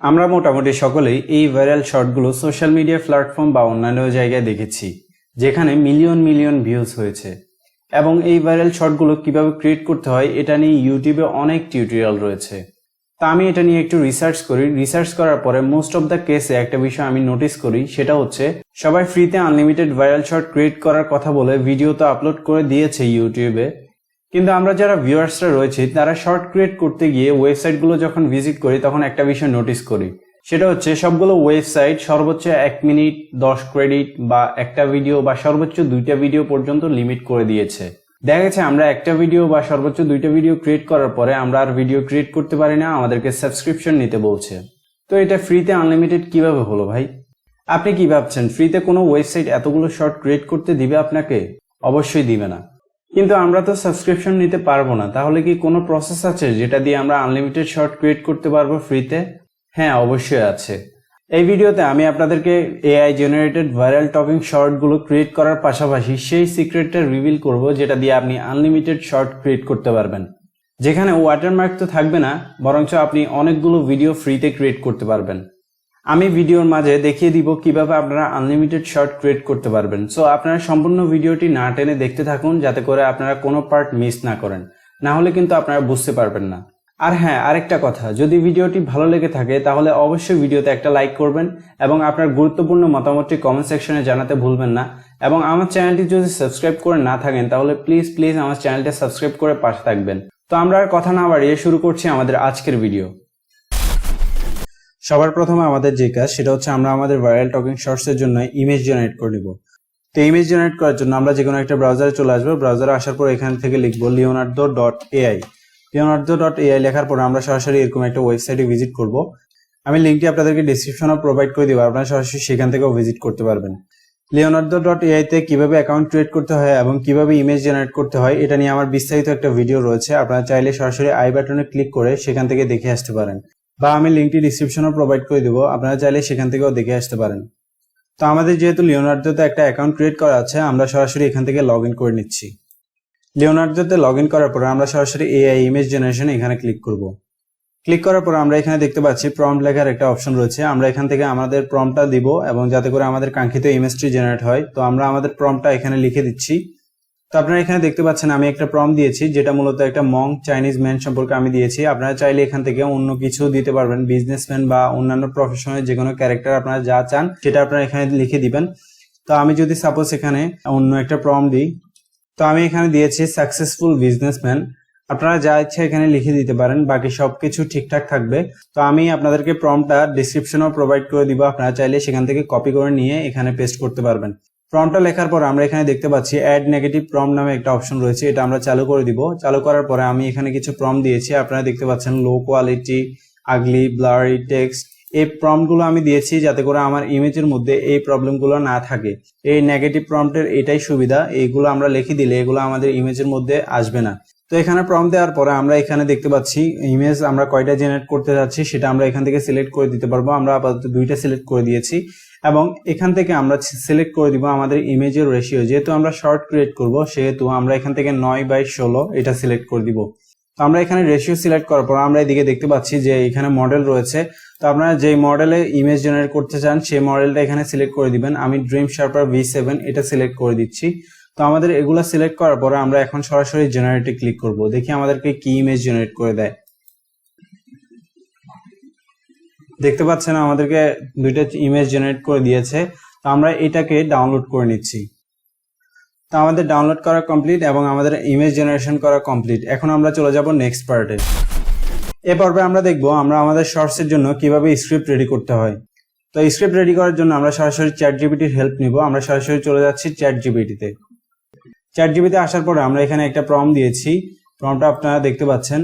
আমরা মোটামুটি সকলেই এই ভাইরাল শর্টগুলো সোশ্যাল মিডিয়া প্ল্যাটফর্ম বা অন্যান্য জায়গায় দেখেছি, যেখানে মিলিয়ন মিলিয়ন ভিউজ হয়েছে। এবং এই ভাইরাল শর্টগুলো কিভাবে ক্রিয়েট করতে হয় এটা নিয়ে ইউটিউবে অনেক টিউটোরিয়াল রয়েছে। তা আমি এটা নিয়ে একটু রিসার্চ করি। রিসার্চ করার পরে মোস্ট অফ দ্য কেসে একটা বিষয় আমি নোটিস করি, সেটা হচ্ছে সবাই ফ্রিতে আনলিমিটেড ভাইরাল শর্ট ক্রিয়েট করার কথা বলে ভিডিও তো আপলোড করে দিয়েছে ইউটিউবে, কিন্তু আমরা যারা ভিউয়ার্সরা রয়েছে তারা শর্ট ক্রিয়েট করতে গিয়ে ওয়েবসাইটগুলো যখন ভিজিট করি তখন একটা বিষয় নোটিস করি, সেটা হচ্ছে সবগুলো ওয়েবসাইট সর্বোচ্চ 1 মিনিট 10 ক্রেডিট বা একটা ভিডিও বা সর্বোচ্চ 2টা ভিডিও পর্যন্ত লিমিট করে দিয়েছে। দেখা গেছে আমরা একটা ভিডিও বা সর্বোচ্চ 2টা ভিডিও ক্রিয়েট করার পরে আমরা আর ভিডিও ক্রিয়েট করতে পারি না, আমাদেরকে সাবস্ক্রিপশন নিতে বলছে। তো এটা ফ্রিতে আনলিমিটেড কিভাবে হলো ভাই? আপনি কি ভাবছেন ফ্রিতে কোনো ওয়েবসাইট এতগুলো শর্ট ক্রিয়েট করতে দিবে আপনাকে? অবশ্যই দিবে না। কিন্তু আমরা তো সাবস্ক্রিপশন নিতে পারবো না, তাহলে কি কোনো প্রসেস আছে যেটা দিয়ে আমরা আনলিমিটেড শর্ট ক্রিয়েট করতে পারবো ফ্রিতে? হ্যাঁ, অবশ্যই আছে। এই ভিডিওতে আমি আপনাদেরকে এআই জেনারেটেড ভাইরাল টকিং শর্টগুলো ক্রিয়েট করার পাশাপাশি সেই সিক্রেটটা রিভিল করব যেটা দিয়ে আপনি আনলিমিটেড শর্ট ক্রিয়েট করতে পারবেন, যেখানে ওয়াটারমার্ক তো থাকবে না, বরঞ্চ আপনি অনেকগুলো ভিডিও ফ্রিতে ক্রিয়েট করতে পারবেন। আমি ভিডিওর মাঝে দেখিয়ে দিব কিভাবে আপনারা আনলিমিটেড শর্ট ক্রিয়েট করতে পারবেন। সো আপনারা সম্পূর্ণ ভিডিওটি না টেনে দেখতে থাকুন, যাতে করে আপনারা কোনো পার্ট মিস না করেন, না হলে কিন্তু আপনারা বুঝতে পারবেন না। আর হ্যাঁ, আরেকটা কথা, যদি ভিডিওটি ভালো লেগে থাকে তাহলে অবশ্যই ভিডিওতে একটা লাইক করবেন এবং আপনার গুরুত্বপূর্ণ মতামতটি কমেন্ট সেকশনে জানাতে ভুলবেন না। এবং আমার চ্যানেলটি যদি সাবস্ক্রাইব করে না থাকেন তাহলে প্লিজ আমার চ্যানেলটি সাবস্ক্রাইব করে পাশে থাকবেন। তো আমরা আর কথা না বাড়িয়ে শুরু করছি আমাদের আজকের ভিডিও। সবার প্রথমে আমাদের যে কাজ সেটা হচ্ছে আমরা আমাদের ভাইরাল টকিং শর্টসের জন্য ইমেজ জেনারেট করে নিব। তো ইমেজ জেনারেট করার জন্য আমরা যে কোনো একটা ব্রাউজারে চলে আসবো। ব্রাউজারে আসার পর এখান থেকে লিখবো leonardo.ai। leonardo.ai লেখার পর আমরা সরাসরি এরকম একটা ওয়েবসাইটে ভিজিট করব। আমি লিঙ্কটি আপনাদেরকে ডেসক্রিপশনে প্রোভাইড করে দিব, আপনারা সরাসরি সেখান থেকেও ভিজিট করতে পারবেন। leonardo.ai তে কিভাবে অ্যাকাউন্ট ক্রিয়েট করতে হয় এবং কিভাবে ইমেজ জেনারেট করতে হয় এটা নিয়ে আমার বিস্তারিত একটা ভিডিও রয়েছে, আপনারা চাইলে সরাসরি আই বাটনে ক্লিক করে সেখান থেকে দেখে আসতে পারেন, বা আমি লিঙ্কটি ডিসক্রিপশনে প্রোভাইড করে দেবো, আপনারা চাইলে সেখান থেকেও দেখে আসতে পারেন। তো আমাদের যেহেতু লিওনার্দোতে একটা অ্যাকাউন্ট ক্রিয়েট করা আছে, আমরা সরাসরি এখান থেকে লগ ইন করে নিচ্ছি। লিওনার্দোতে লগ ইন করার পর আমরা সরাসরি এআই ইমেজ জেনারেশন এখানে ক্লিক করব। ক্লিক করার পর আমরা এখানে দেখতে পাচ্ছি প্রম্পট লেখার একটা অপশন রয়েছে। আমরা এখান থেকে আমাদের প্রম্পটটা দিব এবং যাতে করে আমাদের কাঙ্ক্ষিত ইমেজটি জেনারেট হয়। তো আমরা আমাদের প্রম্পটটা এখানে লিখে দিচ্ছি। তো আপনারা এখানে দেখতে পাচ্ছেন আমি একটা প্রম্পট দিয়েছি, যেটা মূলত একটা মং চাইনিজ ম্যান সম্পর্কে আমি দিয়েছি। আপনারা চাইলে এখান থেকে অন্য কিছু দিতে পারবেন, বিজনেসম্যান বা অন্যান্য প্রফেশনের যে কোনো ক্যারেক্টার আপনারা যা চান সেটা আপনারা এখানে লিখে দিবেন। তো আমি যদি সাপোজ এখানে অন্য একটা প্রম্পট দিই, তো আমি এখানে দিয়েছি সাকসেসফুল বিজনেসম্যান। আপনারা যা ইচ্ছা এখানে লিখে দিতে পারেন, বাকি সবকিছু ঠিকঠাক থাকবে। তো আমি আপনাদেরকে প্রম্পটটা ডেসক্রিপশনেও প্রোভাইড করে দিব, আপনারা চাইলে সেখান থেকে কপি করে নিয়ে এখানে পেস্ট করতে পারবেন। প্রম্পটটা লেখার পর আমরা এখানে দেখতে পাচ্ছি অ্যাড নেগেটিভ প্রম্পট নামে একটা অপশন রয়েছে, এটা আমরা চালু করে দিব। চালু করার পরে আমি এখানে কিছু প্রম্পট দিয়েছি, আপনারা দেখতে পাচ্ছেন লো কোয়ালিটি, আগলি, ব্লারি টেক্সট। এই প্রম্পটগুলো আমি দিয়েছি যাতে করে আমার ইমেজের মধ্যে এই প্রবলেমগুলো না থাকে। এই নেগেটিভ প্রম্পটের এটাই সুবিধা, এইগুলো আমরা লিখে দিলে এগুলো আমাদের ইমেজের মধ্যে আসবে না। তো এখানে প্রম্পট দেওয়ার পরে আমরা এখানে দেখতে পাচ্ছি ইমেজ আমরা কয়টা জেনারেট করতে যাচ্ছি সেটা আমরা এখান থেকে সিলেক্ট করে দিতে পারবো। আমরা আপাতত 2টা সিলেক্ট করে দিয়েছি এবং এখান থেকে আমরা সিলেক্ট করে দিব আমাদের ইমেজের রেশিও। যেহেতু আমরা শর্ট ক্রিয়েট করব সেহেতু আমরা এখান থেকে 9/16 এটা সিলেক্ট করে দিব। তো আমরা এখানে রেশিও সিলেক্ট করার পর আমরা এদিকে দেখতে পাচ্ছি যে এখানে মডেল রয়েছে। তো আপনারা যে মডেলে ইমেজ জেনারেট করতে চান সেই মডেলটা এখানে সিলেক্ট করে দিবেন। আমি ড্রিম শার্পার V7 এটা সিলেক্ট করে দিচ্ছি। তো আমাদের এগুলা সিলেক্ট করার পরে আমরা এখন সরাসরি জেনারেটে ক্লিক করব, দেখি আমাদেরকে কি ইমেজ জেনারেট করে দেয়। দেখতে পাচ্ছেন আমাদেরকে 2টা ইমেজ জেনারেট করে দিয়েছে। তো আমরা এটাকে ডাউনলোড করে নিচ্ছি। তো আমাদের ডাউনলোড করা কমপ্লিট এবং আমাদের ইমেজ জেনারেশন করা কমপ্লিট। এখন আমরা চলে যাব নেক্সট পার্টে। এই পর্বে আমরা দেখব আমরা আমাদের শর্টসের জন্য কিভাবে স্ক্রিপ্ট রেডি করতে হয়। তো স্ক্রিপ্ট রেডি করার জন্য আমরা সরাসরি চ্যাটজিপিটির হেল্প নিব। আমরা সরাসরি চলে যাচ্ছি চ্যাটজিপিটিতে। চ্যাটজিপিটিতে আসার পরে আমরা এখানে একটা প্রম্পট দিয়েছি। প্রম্পটটা আপনারা দেখতে পাচ্ছেন।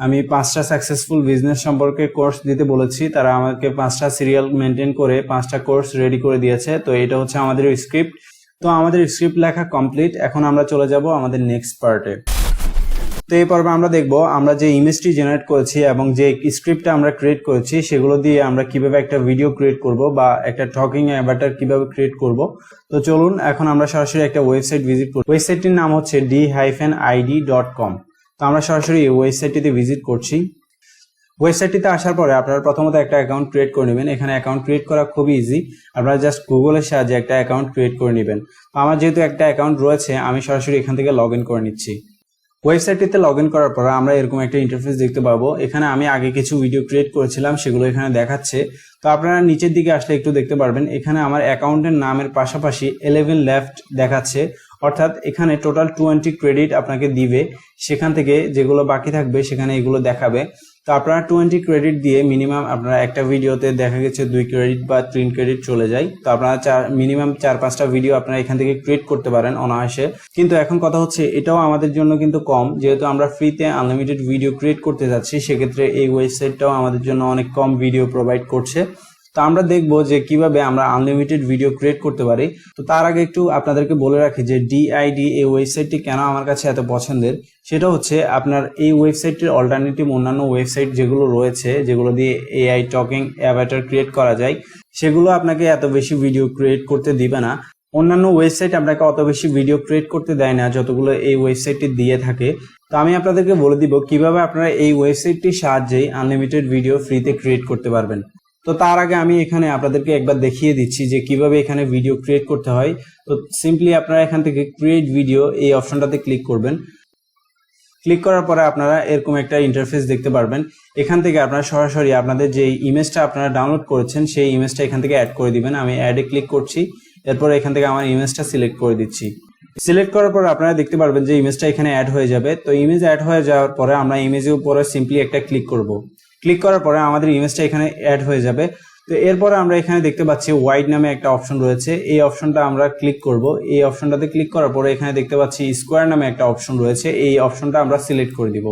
আমি 5টা সাকসেসফুল বিজনেস সম্পর্কে কোর্স দিতে বলেছি, তারা আমাকে 5টা সিরিয়াল মেনটেন করে 5টা কোর্স রেডি করে দিয়েছে। তো এটা হচ্ছে আমাদের স্ক্রিপ্ট। তো আমাদের স্ক্রিপ্ট লেখা কমপ্লিট। এখন আমরা চলে যাব আমাদের নেক্সট পার্টে। তো এই পর্বে আমরা দেখব আমরা যে ইমেজটি জেনারেট করেছি এবং যে স্ক্রিপ্টটা আমরা ক্রিয়েট করেছি সেগুলো দিয়ে আমরা কিভাবে একটা ভিডিও ক্রিয়েট করব বা একটা টকিং অ্যাভাটার কিভাবে ক্রিয়েট করব। তো চলুন এখন আমরা সরাসরি একটা ওয়েবসাইট ভিজিট করব। ওয়েবসাইটটির নাম হচ্ছে d-id.com। তো আমরা সরাসরি এই ওয়েবসাইটটিতে ভিজিট করছি। ওয়েবসাইটটিতে আসার পরে আপনারা প্রথমত একটা অ্যাকাউন্ট ক্রিয়েট করে নেবেন। এখানে অ্যাকাউন্ট ক্রিয়েট করা খুবই ইজি, আপনারা জাস্ট গুগলের সাহায্যে একটা অ্যাকাউন্ট ক্রিয়েট করে নেবেন। তো আমার যেহেতু একটা অ্যাকাউন্ট রয়েছে, আমি সরাসরি এখান থেকে লগ ইন করে নিচ্ছি। ওয়েবসাইটটিতে লগ ইন করার পর আমরা এরকম একটা ইন্টারফেস দেখতে পাবো। এখানে আমি আগে কিছু ভিডিও ক্রিয়েট করেছিলাম, সেগুলো এখানে দেখাচ্ছে। তো আপনারা নিচের দিকে আসলে একটু দেখতে পারবেন, এখানে আমার অ্যাকাউন্টের নামের পাশাপাশি 11 লেফট দেখাচ্ছে, অর্থাৎ এখানে টোটাল 20 ক্রেডিট আপনাকে দিবে। সেখান থেকে যেগুলো বাকি থাকবে সেখানে এগুলো দেখাবে। তো আপনারা 20 ক্রেডিট দিয়ে মিনিমাম আপনারা একটা ভিডিওতে দেখা গেছে 2 ক্রেডিট বা 3 ক্রেডিট চলে যায়। তো আপনারা মিনিমাম 4-5টা ভিডিও আপনারা এখান থেকে ক্রিয়েট করতে পারেন অনায়াসে। কিন্তু এখন কথা হচ্ছে, এটাও আমাদের জন্য কিন্তু কম, যেহেতু আমরা ফ্রিতে আনলিমিটেড ভিডিও ক্রিয়েট করতে যাচ্ছি, সেক্ষেত্রে এই ওয়েবসাইটটাও আমাদের জন্য অনেক কম ভিডিও প্রোভাইড করছে। তো আমরা দেখবো যে কিভাবে আমরা আনলিমিটেড ভিডিও ক্রিয়েট করতে পারি। তো তার আগে একটু আপনাদেরকে বলে রাখি যে ডিআইডি এই ওয়েবসাইটটি কেন আমার কাছে এত পছন্দের। সেটা হচ্ছে আপনার এই ওয়েবসাইটটির অল্টারনেটিভ অন্যান্য ওয়েবসাইট যেগুলো রয়েছে, যেগুলো দিয়ে এআই টকিং অ্যাভাটার ক্রিয়েট করা যায়, সেগুলো আপনাকে এত বেশি ভিডিও ক্রিয়েট করতে দিবে না। অন্যান্য ওয়েবসাইট আপনাকে অত বেশি ভিডিও ক্রিয়েট করতে দেয় না যতগুলো এই ওয়েবসাইটটি দিয়ে থাকে। তো আমি আপনাদেরকে বলে দিব কিভাবে আপনারা এই ওয়েবসাইটটির সাহায্যেই আনলিমিটেড ভিডিও ফ্রিতে ক্রিয়েট করতে পারবেন। তো তার আগে আমি এখানে আপনাদেরকে একবার দেখিয়ে দিচ্ছি যে কিভাবে এখানে ভিডিও ক্রিয়েট করতে হয়। তো সিম্পলি আপনারা এখান থেকে ক্রিয়েট ভিডিও এই অপশনটাতে ক্লিক করবেন। ক্লিক করার পরে আপনারা এরকম একটা ইন্টারফেস দেখতে পারবেন। এখান থেকে আপনারা সরাসরি আপনাদের যে ইমেজটা আপনারা ডাউনলোড করেছেন সেই ইমেজটা এখান থেকে অ্যাড করে দিবেন। আমি অ্যাডে ক্লিক করছি, এরপর এখান থেকে আমার ইমেজটা সিলেক্ট করে দিচ্ছি। সিলেক্ট করার পর আপনারা দেখতে পারবেন যে ইমেজটা এখানে অ্যাড হয়ে যাবে। তো ইমেজ অ্যাড হয়ে যাওয়ার পরে আমরা ইমেজের উপরে সিম্পলি একটা ক্লিক করব। ক্লিক করার পরে আমাদের ইমেজটা এখানে অ্যাড হয়ে যাবে। তো এরপরে আমরা এখানে দেখতে পাচ্ছি ওয়াইড নামে একটা অপশন রয়েছে, এই অপশনটা আমরা ক্লিক করব। এই অপশনটাতে ক্লিক করার পরে এখানে দেখতে পাচ্ছি স্কোয়ার নামে একটা অপশন রয়েছে, এই অপশনটা আমরা সিলেক্ট করে দিব।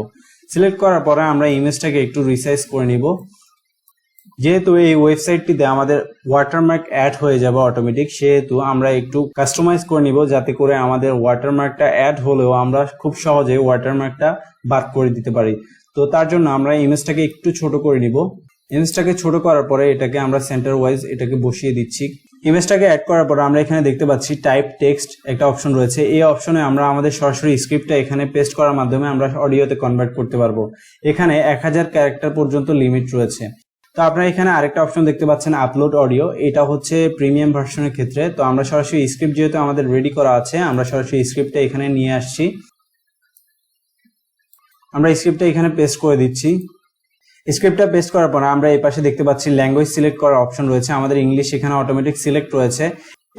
সিলেক্ট করার পরে আমরা ইমেজটাকে একটু রিসাইজ করে নিব। যেহেতু এই ওয়েবসাইটটিতে আমাদের ওয়াটারমার্ক অ্যাড হয়ে যাবে অটোমেটিক, সেহেতু আমরা একটু কাস্টমাইজ করে নিব, যাতে করে আমাদের ওয়াটারমার্কটা অ্যাড হলেও আমরা খুব সহজে ওয়াটারমার্কটা বাদ করে দিতে পারি। তো তার জন্য আমরা ইমেজটাকে একটু ছোট করে নিব। ইমেজটাকে ছোট করার পরে এটাকে আমরা সেন্টার ওয়াইজ এটাকে বসিয়ে দিচ্ছি। ইমেজটাকে অ্যাড করার পরে আমরা এখানে দেখতে পাচ্ছি টাইপ টেক্সট একটা অপশন রয়েছে। এই অপশনে আমরা আমাদের সরাসরি স্ক্রিপ্টটা এখানে পেস্ট করার মাধ্যমে আমরা অডিওতে কনভার্ট করতে পারবো। এখানে 1000 ক্যারেক্টার পর্যন্ত লিমিট রয়েছে। তো আপনারা এখানে আরেকটা অপশন দেখতে পাচ্ছেন আপলোড অডিও, এটা হচ্ছে প্রিমিয়াম ভার্সনের ক্ষেত্রে। তো আমরা সরাসরি স্ক্রিপ্ট যেহেতু আমাদের রেডি করা আছে, আমরা সরাসরি স্ক্রিপ্টটা এখানে নিয়ে আসছি। আমরা স্ক্রিপ্টটা এখানে পেস্ট করে দিচ্ছি। স্ক্রিপ্টটা পেস্ট করার পর আমরা এই পাশে দেখতে পাচ্ছি ল্যাঙ্গুয়েজ সিলেক্ট করার অপশন রয়েছে, আমাদের ইংলিশ এখানে অটোমেটিক সিলেক্ট রয়েছে।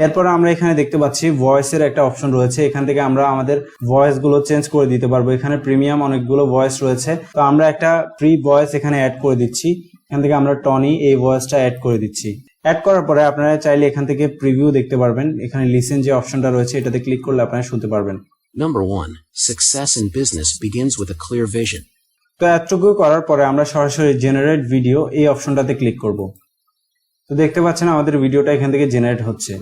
এরপর আমরা এখানে দেখতে পাচ্ছি ভয়েসের একটা অপশন রয়েছে, এখান থেকে আমরা আমাদের ভয়েস গুলো চেঞ্জ করে দিতে পারবো। এখানে প্রিমিয়াম অনেকগুলো ভয়েস রয়েছে, তো আমরা একটা ফ্রি ভয়েস এখানে অ্যাড করে দিচ্ছি। এখান থেকে আমরা টনি এই ভয়েসটা অ্যাড করে দিচ্ছি। অ্যাড করার পরে আপনারা চাইলে এখান থেকে প্রিভিউ দেখতে পারবেন। এখানে লিসেন যে অপশনটা রয়েছে এটাতে ক্লিক করলে আপনারা শুনতে পারবেন। Number 1. Success in business begins with a clear vision. তো এতটুকু করার পরে আমরা সরাসরি জেনারেট ভিডিও এই অপশনটাতে ক্লিক করব। তো দেখতে পাচ্ছেন আমাদের ভিডিওটা এখান থেকে জেনারেট হচ্ছে।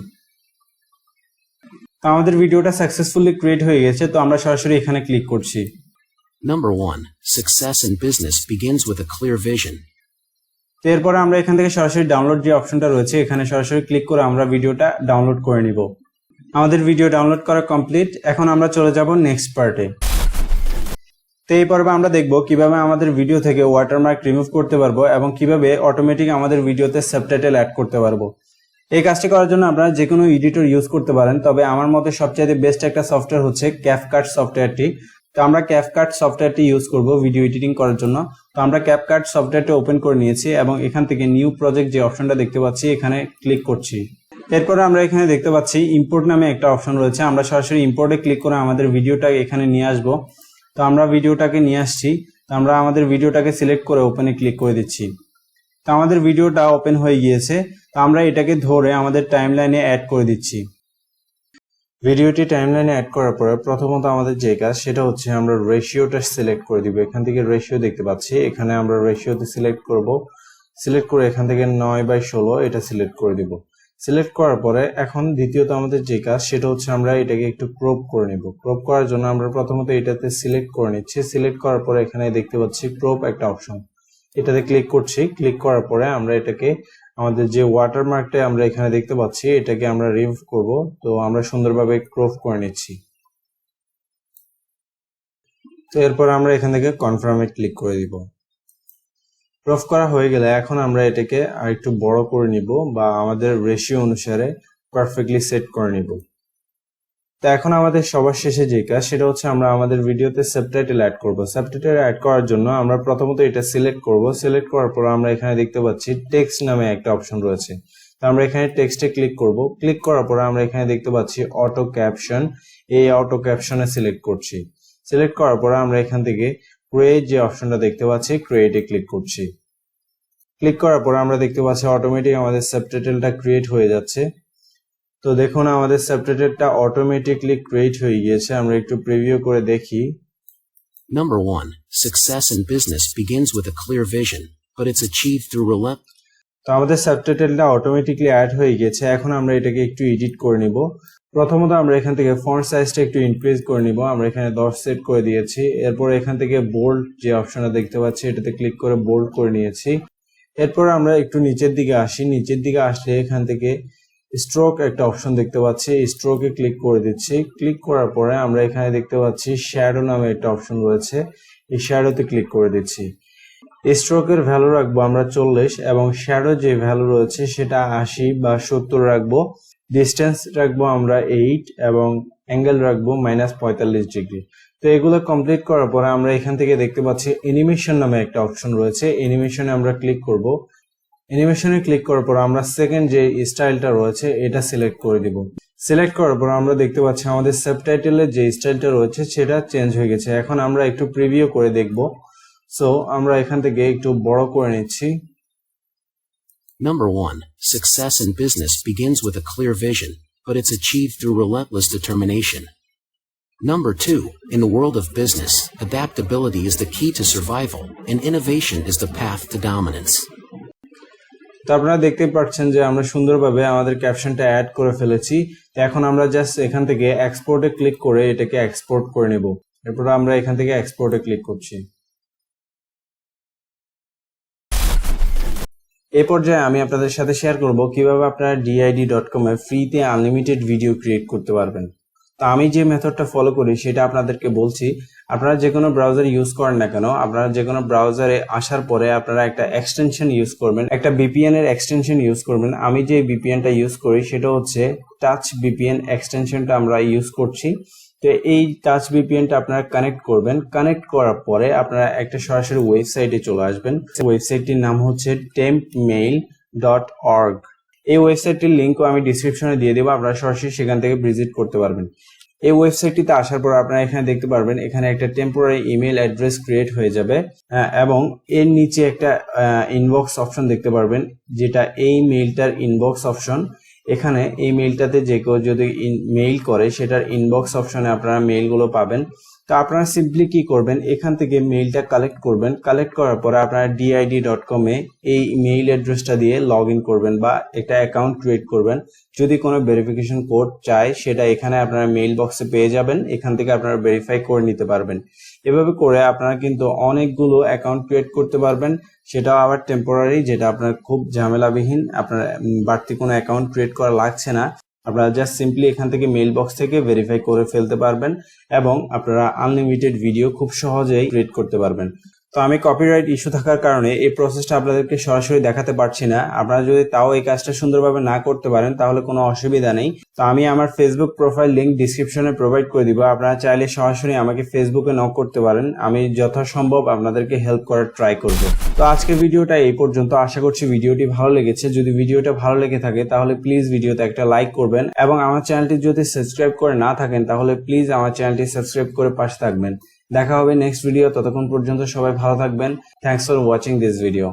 তো আমাদের ভিডিওটা সাকসেসফুলি ক্রিয়েট হয়ে গেছে। তো আমরা সরাসরি এখানে ক্লিক করছি। Number 1. Success in business begins with a clear vision. তো এরপরে আমরা এখান থেকে সরাসরি ডাউনলোড যে অপশনটা রয়েছে এখানে সরাসরি ক্লিক করে আমরা ভিডিওটা ডাউনলোড করে নিব। আমাদের ভিডিও ডাউনলোড করা কমপ্লিট। এখন আমরা চলে যাব নেক্সট পার্টে। তো এই পর্বে আমরা দেখব কিভাবে আমাদের ভিডিও থেকে ওয়াটারমার্ক রিমুভ করতে পারবো এবং কিভাবে অটোমেটিক আমাদের ভিডিওতে সাবটাইটেল অ্যাড করতে পারবো। এই কাজটি করার জন্য আপনারা যে কোনো এডিটর ইউজ করতে পারেন, তবে আমার মতে সবচেয়ে বেস্ট একটা সফটওয়্যার হচ্ছে ক্যাপকাট সফটওয়্যারটি। তো আমরা ক্যাপকাট সফটওয়্যারটি ইউজ করব ভিডিও এডিটিং করার জন্য। তো আমরা ক্যাপকাট সফটওয়্যারটি ওপেন করে নিয়েছি এবং এখান থেকে নিউ প্রজেক্ট যে অপশনটা দেখতে পাচ্ছি এখানে ক্লিক করছি। এরপরে আমরা এখানে দেখতে পাচ্ছি ইম্পোর্ট নামে একটা অপশন রয়েছে, আমরা সরাসরি ইম্পোর্টে ক্লিক করে আমাদের ভিডিওটা এখানে নিয়ে আসবো। তো আমরা ভিডিওটাকে নিয়ে আসছি। তো আমরা আমাদের ভিডিওটাকে সিলেক্ট করে ওপেনে ক্লিক করে দিচ্ছি। তো আমাদের ভিডিওটা ওপেন হয়ে গিয়েছে। তো আমরা এটাকে ধরে আমাদের টাইমলাইনে অ্যাড করে দিচ্ছি। ভিডিওটি টাইমলাইনে অ্যাড করার পরে প্রথমত আমাদের যে কাজ সেটা হচ্ছে আমরা রেশিওটা সিলেক্ট করে দিব। এখান থেকে রেশিও দেখতে পাচ্ছি, এখানে আমরা রেশিওতে সিলেক্ট করব। সিলেক্ট করে এখান থেকে 9/16 এটা সিলেক্ট করে দিব। সিলেক্ট করার পরে এখন দ্বিতীয়ত আমাদের যে কাজ সেটা হচ্ছে আমরা এটাকে একটু ক্রপ করে নিব। ক্রপ করার জন্য আমরা প্রথমত এটাতে সিলেক্ট করে নিচ্ছি। সিলেক্ট করার পরে এখানে দেখতে পাচ্ছি ক্রপ একটা অপশন, এটাতে ক্লিক করছি। ক্লিক করার পরে আমরা এটাকে আমাদের যে ওয়াটারমার্কটা আমরা এখানে দেখতে পাচ্ছি এটাকে আমরা রিমুভ করব। তো আমরা সুন্দরভাবে ক্রপ করে নিচ্ছি। তো এরপর আমরা এখান থেকে কনফার্মে ক্লিক করে দিব। রফ করা হয়ে গেলে এখন আমরা এটাকে আরেকটু বড় করে নিব বা আমাদের রেশিও অনুসারে পারফেক্টলি সেট করে নিব। তো এখন আমাদের সবার শেষে যে কাজ সেটা হচ্ছে আমরা আমাদের ভিডিওতে সাবটাইটেল অ্যাড করব। সাবটাইটেল অ্যাড করার জন্য আমরা প্রথমত এটা সিলেক্ট করব। সিলেক্ট করার পর আমরা এখানে দেখতে পাচ্ছি টেক্সট নামে একটা অপশন রয়েছে। তো আমরা এখানে টেক্সটে ক্লিক করব। ক্লিক করার পর আমরা এখানে দেখতে পাচ্ছি অটো ক্যাপশন। এই অটো ক্যাপশনে সিলেক্ট করছি। সিলেক্ট করার পর আমরা এখান থেকে ক্রিয়েট যে অপশনটা দেখতে পাচ্ছি ক্রিয়েটে ক্লিক করছি। ক্লিক করার পর আমরা দেখতে পাচ্ছি অটোমেটিক আমাদের সাবটাইটেলটা ক্রিয়েট হয়ে যাচ্ছে। তো দেখুন আমাদের সাবটাইটেলটা অটোমেটিকলি ক্রিয়েট হয়ে গিয়েছে। আমরা একটু প্রিভিউ করে দেখি। Number 1. Success in business begins with a clear vision, but it's achieved through relentless. তো আমাদের সাবটাইটেলটা অটোমেটিকলি অ্যাড হয়ে গেছে। এখন আমরা এটাকে একটু এডিট করে নিব। প্রথমত আমরা এখান থেকে ফন্ট সাইজটা একটু ইনক্রিজ করে নিব। আমরা এখানে 10 সেট করে দিয়েছি। এরপর এখান থেকে বোল্ড যে অপশনটা দেখতে পাচ্ছি এটাতে ক্লিক করে বোল্ড করে নিয়েছি। এরপর আমরা একটু নিচের দিকে আসি। নিচের দিকে আসলে এখান থেকে স্ট্রোক একটা অপশন দেখতে পাচ্ছি। স্ট্রোকে ক্লিক করে দিচ্ছি। ক্লিক করার পরে আমরা এখানে দেখতে পাচ্ছি শ্যাডো নামে একটা অপশন রয়েছে। এই শ্যাডোতে ক্লিক করে দিচ্ছি। স্ট্রোকের ভ্যালু রাখবো আমরা 40 এবং শ্যাডো যে ভ্যালু রয়েছে সেটা 80 বা 70 রাখবো। ডিস্টেন্স রাখবো আমরা 8 এবং অ্যাঙ্গেল রাখবো -45 ডিগ্রি। তো এগুলো কমপ্লিট করার পরে আমরা এখান থেকে দেখতে পাচ্ছি অ্যানিমেশন নামে একটা অপশন রয়েছে। অ্যানিমেশনে আমরা ক্লিক করব। অ্যানিমেশনে ক্লিক করার পর আমরা সেকেন্ড যে স্টাইলটা রয়েছে এটা সিলেক্ট করে দিব। সিলেক্ট করার পর আমরা দেখতে পাচ্ছি আমাদের সাবটাইটেলের যে স্টাইলটা রয়েছে সেটা চেঞ্জ হয়ে গেছে। এখন আমরা একটু প্রিভিউ করে দেখব। সো আমরা এখান থেকে একটু বড় করে নিচ্ছি। Number 1. Success in business begins with a clear vision, but it's achieved through relentless determination. Number 2. In the world of business, adaptability is the key to survival, and innovation is the path to dominance. তো আপনারা দেখতে পাচ্ছেন যে আমরা সুন্দরভাবে আমাদের ক্যাপশনটা add করে ফেলেছি। এখন আমরা জাস্ট এখান থেকে এক্সপোর্টে ক্লিক করে এটাকে এক্সপোর্ট করে নেব। এরপর আমরা এখান থেকে এক্সপোর্টে ক্লিক করছি। এই পর্যায়ে আমি আপনাদের সাথে শেয়ার করব কিভাবে আপনারা did.com এ ফ্রিতে আনলিমিটেড ভিডিও ক্রিয়েট করতে পারবেন। তো আমি যে মেথডটা ফলো করি সেটা আপনাদেরকে বলছি। আপনারা যে কোনো ব্রাউজার ইউজ করেন না কেন, আপনারা যে কোনো ব্রাউজারে আসার পরে আপনারা একটা এক্সটেনশন ইউজ করবেন, একটা VPN এর এক্সটেনশন ইউজ করবেন। আমি যে VPNটা ইউজ করি সেটা হচ্ছে টাচ VPN এক্সটেনশনটা আমরা ইউজ করছি। তো এই টাচ VPNটা আপনারা কানেক্ট করবেন। কানেক্ট করার পরে আপনারা একটা সরাসরি ওয়েবসাইটে চলে আসবেন। ওয়েবসাইটটির নাম হচ্ছে tempmail.org। এই ওয়েবসাইটটির লিঙ্কও আমি ডিসক্রিপশনে দিয়ে দেবো, আপনারা সরাসরি সেখান থেকে ভিজিট করতে পারবেন। এই ওয়েবসাইটটিতে আসার পর আপনারা এখানে দেখতে পারবেন এখানে একটা টেম্পোরারি ইমেল অ্যাড্রেস ক্রিয়েট হয়ে যাবে এবং এর নিচে একটা ইনবক্স অপশন দেখতে পারবেন, যেটা এই মেইলটার ইনবক্স অপশন। এখানে এই মেইলটাতে যে কেউ যদি মেইল করে সেটার ইনবক্স অপশনে আপনারা মেইলগুলো পাবেন। তো আপনারা সিম্পলি কি করবেন, এখান থেকে মেইলটা কালেক্ট করবেন। কালেক্ট করার পরে আপনারা did.com এ এই মেইল অ্যাড্রেসটা দিয়ে লগ ইন করবেন বা একটা অ্যাকাউন্ট ক্রিয়েট করবেন। যদি কোনো ভেরিফিকেশন কোড চায় সেটা এখানে আপনারা মেইল বক্সে পেয়ে যাবেন। এখান থেকে আপনারা ভেরিফাই করে নিতে পারবেন। এভাবে করে আপনারা কিন্তু অনেকগুলো অ্যাকাউন্ট ক্রিয়েট করতে পারবেন, সেটাও আবার টেম্পোরারি, যেটা আপনার খুব ঝামেলাবিহীন। আপনার বাড়তি কোনো অ্যাকাউন্ট ক্রিয়েট করা লাগছে না। আপনারা জাস্ট সিম্পলি এখান থেকে মেইল বক্স থেকে ভেরিফাই করে ফেলতে পারবেন এবং আপনারা আনলিমিটেড ভিডিও খুব সহজেই ক্রিয়েট করতে পারবেন। তো আমি কপিরাইট ইস্যু থাকার কারণে এই প্রসেসটা আপনাদেরকে সরাসরি দেখাতে পারছি না। আপনারা যদি তাও এই কাজটা সুন্দরভাবে না করতে পারেন তাহলে কোনো অসুবিধা নেই। তো আমি আমার ফেসবুক প্রোফাইল লিংক ডিসক্রিপশনে প্রোভাইড করে দিব। আপনারা চাইলে সরাসরি আমাকে ফেসবুকে নক করতে পারেন। আমি যথাসম্ভব আপনাদেরকে হেল্প করার ট্রাই করব। তো আজকের ভিডিওটা এই পর্যন্ত। আশা করছি ভিডিওটি ভালো লেগেছে। যদি ভিডিওটা ভালো লেগে থাকে তাহলে প্লিজ ভিডিওতে একটা লাইক করবেন এবং আমার চ্যানেলটি যদি সাবস্ক্রাইব করে না থাকেন তাহলে প্লিজ আমার চ্যানেলটি সাবস্ক্রাইব করে পাশে থাকবেন। দেখা হবে নেক্সট ভিডিও। ততক্ষণ পর্যন্ত সবাই ভালো থাকবেন। Thanks for watching this video.